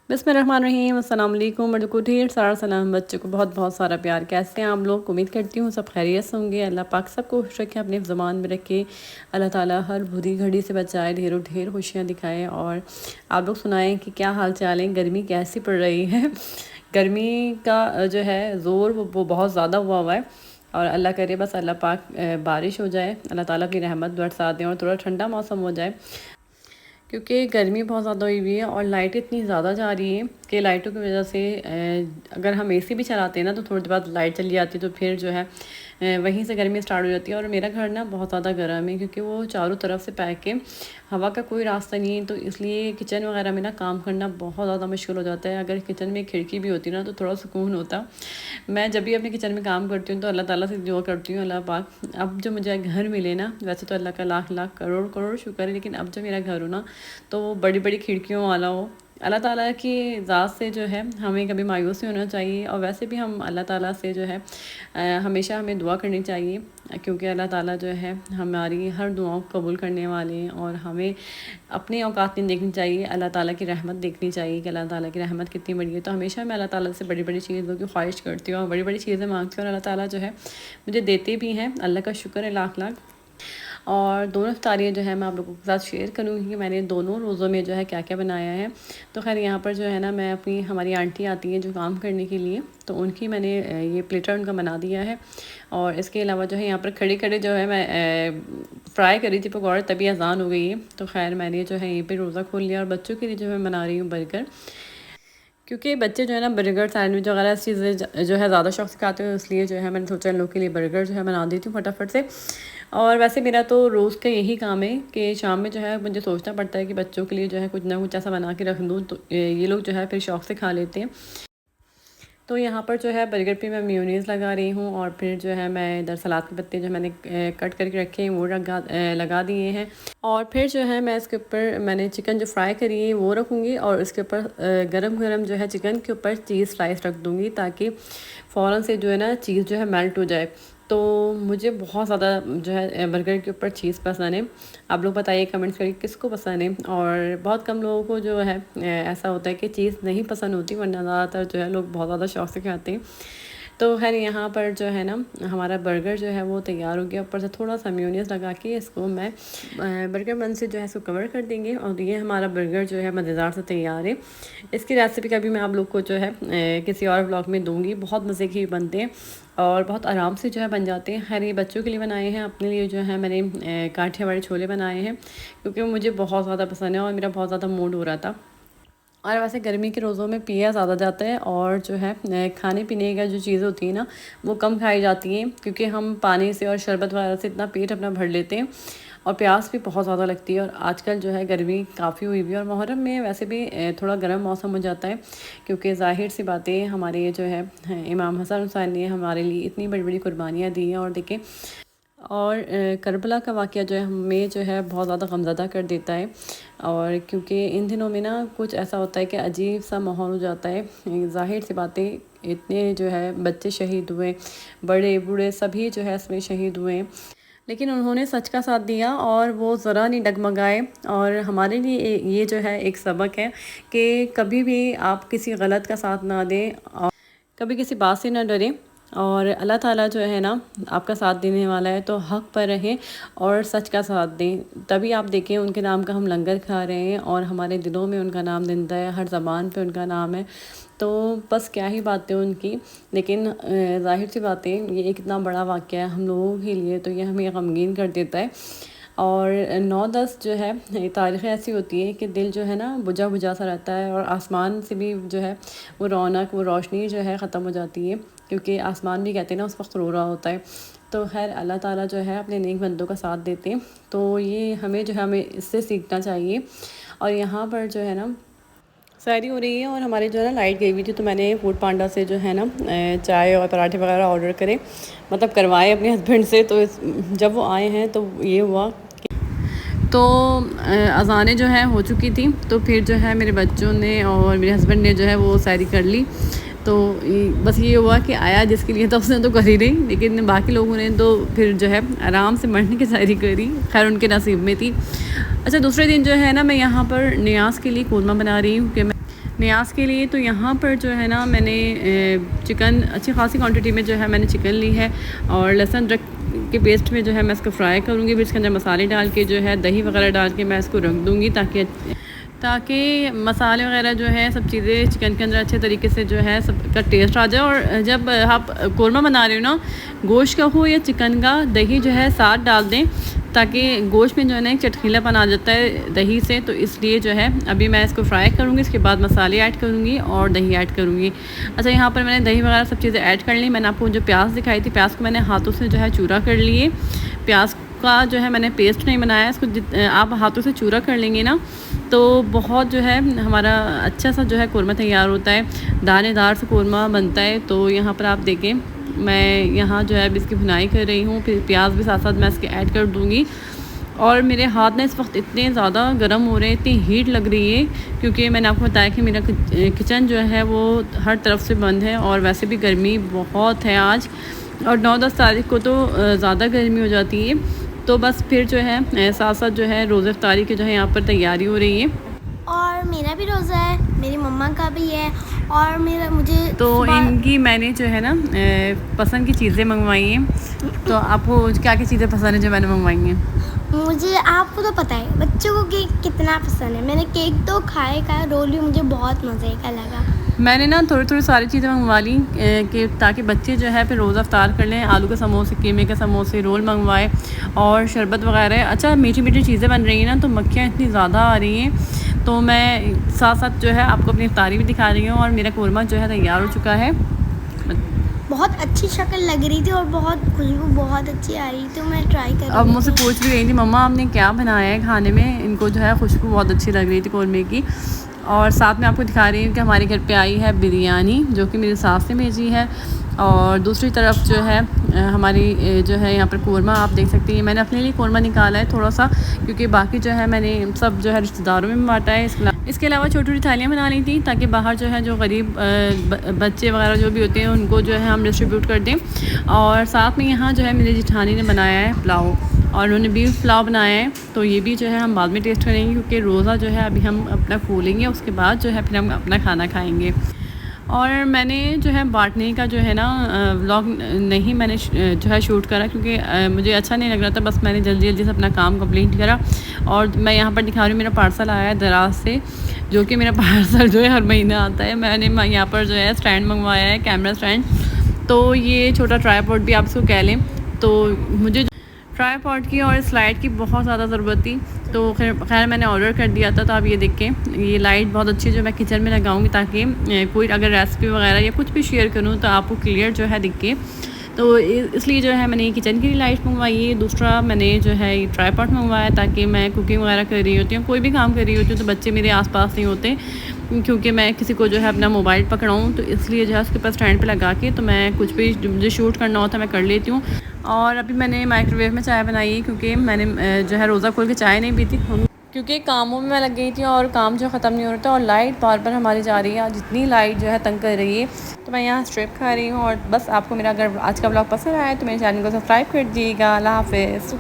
बिस्मिर्रहमानिर्रहीम, अस्सलाम वालेकुम। मेरे को ढेर सारा सलाम, बच्चों को बहुत बहुत सारा प्यार। कैसे हैं आप लोग? उम्मीद करती हूँ सब खैरियत से होंगे। अल्लाह पाक सबको खुश रखे, अपने ज़बान में रखे। अल्लाह ताला हर बुरी घड़ी से बचाए, ढेरों ढेर खुशियाँ दिखाए। और आप लोग सुनाएं कि क्या हाल चाल है, गर्मी कैसी पड़ रही है। गर्मी का जो है ज़ोर वो बहुत ज़्यादा हुआ है। और अल्लाह करे बस अल्लाह पाक बारिश हो जाए, अल्लाह ताला की रहमत बरसा दें और थोड़ा ठंडा मौसम हो जाए, क्योंकि गर्मी बहुत ज़्यादा हुई हुई है। और लाइट इतनी ज़्यादा जा रही है कि लाइटों की वजह से अगर हम एसी भी चलाते हैं ना तो थोड़ी देर बाद लाइट चली जाती है, तो फिर जो है वहीं से गर्मी स्टार्ट हो जाती है। और मेरा घर ना बहुत ज़्यादा गर्म है, क्योंकि वो चारों तरफ से पैक है, हवा का कोई रास्ता नहीं है। तो इसलिए किचन वगैरह में ना काम करना बहुत ज़्यादा मुश्किल हो जाता है। अगर किचन में खिड़की भी होती ना तो थोड़ा सुकून होता। मैं जब भी अपने किचन में काम करती हूँ तो अल्लाह ताला से दुआ करती हूँ, अल्लाह पाक अब जो मुझे घर मिले ना, वैसे तो अल्लाह का लाख लाख करोड़ करोड़ शुक्र है, लेकिन अब जो मेरा घर हो ना तो वो बड़ी बड़ी खिड़कियों वाला हो। अल्लाह ताला की ज़ात से जो है हमें कभी मायूस नहीं होना चाहिए। और वैसे भी हम अल्लाह ताला से जो है हमेशा हमें दुआ करनी चाहिए, क्योंकि अल्लाह ताला जो है हमारी हर दुआओं को कबूल करने वाले हैं। और हमें अपनी औकात नहीं देखनी चाहिए, अल्लाह ताला की रहमत देखनी चाहिए कि अल्लाह ताला की रहमत कितनी बड़ी है। तो हमेशा मैं अल्लाह ताला से बड़ी बड़ी चीज़ों की ख्वाहिश करती हूँ और बड़ी बड़ी चीज़ें मांगती हूँ, और अल्लाह ताला जो है मुझे देते भी हैं। अल्लाह का शुक्र है लाख लाख। और दोनों इफ्तारियाँ जो है मैं आप लोगों के साथ शेयर करूँगी कि मैंने दोनों रोज़ों में जो है क्या क्या बनाया है। तो खैर यहाँ पर जो है ना, मैं अपनी हमारी आंटी आती हैं जो काम करने के लिए, तो उनकी मैंने ये प्लेटर उनका बना दिया है। और इसके अलावा जो है यहाँ पर खड़े खड़े जो है मैं फ्राई करी थी पकौड़े, तभी अजान हो गई है। तो खैर मैंने जो है यहीं पर रोज़ा खोल लिया। और बच्चों के लिए जो है बना रही हूँ बर्गर, क्योंकि बच्चे जो है ना बर्गर सैंडविच वगैरह चीज़ें जो है ज़्यादा शौक से खाते हैं, इसलिए जो है मैंने सोचा इन लोग के लिए बर्गर जो है बना देती हूँ फटाफट से। और वैसे मेरा तो रोज़ का यही काम है कि शाम में जो है मुझे सोचना पड़ता है कि बच्चों के लिए जो है कुछ ना कुछ ऐसा बना के रख दूँ, तो ये लोग जो है फिर शौक से खा लेते हैं। तो यहाँ पर जो है बर्गर पे मैं मेयोनीज़ लगा रही हूँ, और फिर जो है मैं इधर सलाद के पत्ते जो मैंने कट करके रखे हैं वो लगा दिए हैं। और फिर जो है मैं इसके ऊपर मैंने चिकन जो फ्राई करी है वो रखूँगी, और इसके ऊपर गरम गरम जो है चिकन के ऊपर चीज़ स्लाइस रख दूँगी, ताकि फ़ौरन से जो है ना चीज़ जो है मेल्ट हो जाए। तो मुझे बहुत ज़्यादा जो है बर्गर के ऊपर चीज़ पसंद है। आप लोग बताइए कमेंट्स करिए किसको पसंद है। और बहुत कम लोगों को जो है ऐसा होता है कि चीज़ नहीं पसंद होती, वरना ज़्यादातर जो है लोग बहुत ज़्यादा शौक से खाते हैं। तो खैर यहाँ पर जो है ना हमारा बर्गर जो है वो तैयार हो गया। ऊपर से थोड़ा सा मेयोनीज़ लगा के इसको मैं बर्गर बन से जो है इसको कवर कर देंगे, और ये हमारा बर्गर जो है मज़ेदार से तैयार है। इसकी रेसिपी का भी मैं आप लोग को जो है किसी और ब्लॉग में दूँगी। बहुत मज़े के बनते हैं और बहुत आराम से जो है बन जाते हैं। खैर ये बच्चों के लिए बनाए हैं, अपने लिए जो है मैंने काठियावाड़ी छोले बनाए हैं, क्योंकि मुझे बहुत ज़्यादा पसंद है और मेरा बहुत ज़्यादा मूड हो रहा था। और वैसे गर्मी के रोज़ों में पिया ज़्यादा जाता है, और जो है खाने पीने का जो चीज़ें होती हैं ना वो कम खाई जाती हैं, क्योंकि हम पानी से और शरबत वगैरह से इतना पेट अपना भर लेते हैं, और प्यास भी बहुत ज़्यादा लगती है। और आजकल जो है गर्मी काफ़ी हुई हुई है, और मुहर्रम में वैसे भी थोड़ा गर्म मौसम हो जाता है, क्योंकि ज़ाहिर सी बातें हमारे जो है इमाम हसन हुसैन ने हमारे लिए इतनी बड़ी बड़ी कुर्बानियाँ दी हैं। और देखें, और करबला का वाक़या जो है हमें जो है बहुत ज़्यादा गमज़दा कर देता है। और क्योंकि इन दिनों में ना कुछ ऐसा होता है कि अजीब सा माहौल हो जाता है। ज़ाहिर सी बातें, इतने जो है बच्चे शहीद हुए, बड़े बूढ़े सभी जो है इसमें शहीद हुए, लेकिन उन्होंने सच का साथ दिया और वो ज़रा नहीं डगमगाए। और हमारे लिए ये जो है एक सबक है कि कभी भी आप किसी गलत का साथ ना दें, और कभी किसी बात से ना डरें। और अल्लाह ताला जो है ना आपका साथ देने वाला है, तो हक़ पर रहें और सच का साथ दें। तभी आप देखें उनके नाम का हम लंगर खा रहे हैं, और हमारे दिलों में उनका नाम ज़िंदा है, हर ज़बान पे उनका नाम है। तो बस क्या ही बातें उनकी। लेकिन ज़ाहिर सी बातें, ये एक इतना बड़ा वाक़या है हम लोगों के लिए, तो ये हमें गमगीन कर देता है। और 9-10 जो है तारीख़ें ऐसी होती हैं कि दिल जो है ना बुझा बुझा सा रहता है, और आसमान से भी जो है वो रौनक, वो रोशनी जो है ख़त्म हो जाती है, क्योंकि आसमान भी कहते हैं ना उस वक्त रो रहा होता है। तो खैर अल्लाह ताला जो है अपने नेक बंदों का साथ देते हैं, तो ये हमें जो है हमें इससे सीखना चाहिए। और यहाँ पर जो है ना शायरी हो रही है, और हमारे जो है ना लाइट गई हुई थी, तो मैंने फूड पांडा से जो है ना चाय और पराठे वगैरह ऑर्डर करे, मतलब करवाए अपने हस्बैंड से। तो जब वो आए हैं तो ये हुआ, तो अज़ानें जो है हो चुकी थी, तो फिर जो है मेरे बच्चों ने और मेरे हस्बैंड ने जो है वो सैरी कर ली। तो बस ये हुआ कि आया जिसके लिए था उसने तो कर ही नहीं, लेकिन बाकी लोगों ने तो फिर जो है आराम से मरने की सैरी करी, खैर उनके नसीब में थी। अच्छा, दूसरे दिन जो है ना मैं यहाँ पर नियाज़ के लिए कोरमा बना रही हूँ कि न्याज के लिए। तो यहाँ पर जो है ना मैंने चिकन अच्छी खासी क्वांटिटी में जो है मैंने चिकन ली है और लहसुन अदरक के पेस्ट में जो है मैं इसको फ्राई करूँगी। फिर इसके अंदर मसाले डाल के जो है दही वगैरह डाल के मैं इसको रख दूँगी ताकि मसाले वगैरह जो है सब चीज़ें चिकन के अंदर अच्छे तरीके से जो है सबका टेस्ट आ जाए। और जब आप कौरमा बना रहे हो ना, गोश्त का हो या चिकन का, दही जो है साथ डाल दें ताकि गोश्त में जो है ना एक चटकीलापन आ जाता है दही से। तो इसलिए जो है अभी मैं इसको फ्राई करूँगी, इसके बाद मसाले ऐड करूँगी और दही ऐड करूँगी। अच्छा, यहाँ पर मैंने दही वगैरह सब चीज़ें ऐड कर ली। मैंने आपको जो प्याज दिखाई थी, प्याज को मैंने हाथों से जो है चूरा कर लिए। प्याज का जो है मैंने पेस्ट नहीं बनाया, इसको आप हाथों से चूरा कर लेंगे ना तो बहुत जो है हमारा अच्छा सा जो है कौरमा तैयार होता है, दानेदार सा कौरमा बनता है। तो यहाँ पर आप देखें मैं यहाँ जो है अब इसकी भुनाई कर रही हूँ, फिर प्याज भी साथ साथ मैं इसके ऐड कर दूँगी। और मेरे हाथ ना इस वक्त इतने ज़्यादा गर्म हो रहे हैं, इतनी हीट लग रही है क्योंकि मैंने आपको बताया कि मेरा किचन जो है वो हर तरफ से बंद है और वैसे भी गर्मी बहुत है आज। और 9-10 तारीख को तो ज़्यादा गर्मी हो जाती है। तो बस फिर जो है साथ साथ जो है रोज़े इफ्तारी की जो है यहाँ पर तैयारी हो रही है। और मेरा भी रोज़ा है, मेरी मम्मा का भी है और मुझे तो इनकी मैंने जो है ना पसंद की चीज़ें मंगवाई हैं। तो आपको क्या क्या चीज़ें पसंद है जो मैंने मंगवाई हैं? मुझे, आपको तो पता है बच्चों को केक कितना पसंद है। मैंने केक तो खाया रोल भी मुझे बहुत मज़े का लगा। मैंने ना थोड़ी सारी चीज़ें मंगवा ली कि ताकि बच्चे जो है फिर रोज़ा इफ्तार कर लें। आलू के समोसे, कीमे के समोसे, रोल मंगवाए और शरबत वगैरह। अच्छा, मीठी मीठी चीज़ें बन रही हैं ना, तो मक्खियाँ इतनी ज़्यादा आ रही हैं। तो मैं साथ साथ जो है आपको अपनी इफ्तारी भी दिखा रही हूँ और मेरा कौरमा जो है तैयार हो चुका है। बहुत अच्छी शक्ल लग रही थी और बहुत खुशबू बहुत अच्छी आ रही थी, तो मैं ट्राई कर रही थी। अब मुझसे पूछ भी रही थी मम्मा आपने क्या बनाया है खाने में। इनको जो है खुशबू बहुत अच्छी लग रही थी कौरमे की। और साथ में आपको दिखा रही हूँ कि हमारे घर पे आई है बिरयानी, जो कि मेरी सास ने भेजी है। और दूसरी तरफ जो है हमारी जो है यहाँ पर कौरमा आप देख सकती हैं। मैंने अपने लिए कौरमा निकाला है थोड़ा सा, क्योंकि बाकी जो है मैंने सब जो है रिश्तेदारों में बांटा है। इसके अलावा छोटी छोटी थालियाँ बना ली थी ताकि बाहर जो है जो गरीब बच्चे वगैरह जो भी होते हैं उनको जो है हम डिस्ट्रीब्यूट कर दें। और साथ में यहाँ जो है मेरी जिठानी ने बनाया है पुलाव और उन्होंने बीफ पुलाव बनाया है। तो ये भी जो है हम बाद में टेस्ट करेंगे क्योंकि रोज़ा जो है अभी हम अपना खोलेंगे, उसके बाद जो है फिर हम अपना खाना खाएँगे। और मैंने जो है बांटने का जो है ना व्लॉग नहीं मैंने जो है शूट करा क्योंकि मुझे अच्छा नहीं लग रहा था। बस मैंने जल्दी जल्दी से अपना काम कंप्लीट करा। और मैं यहाँ पर दिखा रही हूँ मेरा पार्सल आया है दराज से, जो कि मेरा पार्सल जो है हर महीने आता है। मैंने यहाँ पर जो है स्टैंड मंगवाया है, कैमरा स्टैंड। तो ये छोटा ट्राईपॉड भी आप इसको कह लें। तो मुझे ट्राईपॉड की और स्लाइड की बहुत ज़्यादा ज़रूरत थी, तो खैर मैंने ऑर्डर कर दिया था। तो आप ये देखें, ये लाइट बहुत अच्छी जो मैं किचन में लगाऊंगी ताकि कोई अगर रेसिपी वगैरह या कुछ भी शेयर करूँ तो आपको क्लियर जो है दिखे। तो इसलिए जो है मैंने ये किचन की लाइट मंगवाई है। दूसरा मैंने जो है ये ट्राईपॉड मंगवाया ताकि मैं कुकिंग वगैरह कर रही होती हूँ, कोई भी काम कर रही होती हूँ, तो बच्चे मेरे आसपास नहीं होते क्योंकि मैं किसी को जो है अपना मोबाइल पकड़ाऊँ। तो इसलिए जो है उसके पास स्टैंड पे लगा के तो मैं कुछ भी मुझे शूट करना होता है मैं कर लेती हूँ। और अभी मैंने माइक्रोवेव में चाय बनाई है क्योंकि मैंने जो है रोज़ा खोल के चाय नहीं पी थी क्योंकि कामों में मैं लग गई थी और काम जो ख़त्म नहीं हो रहा था और लाइट बार बार हमारी जा रही है। जितनी लाइट जो है तंग कर रही है, तो मैं यहाँ स्ट्रिप खा रही हूँ। और बस आपको मेरा अगर आज का ब्लॉग पसंद आया तो मेरे चैनल को सब्सक्राइब कर दीजिएगा। अल्लाह हाफ़िज़।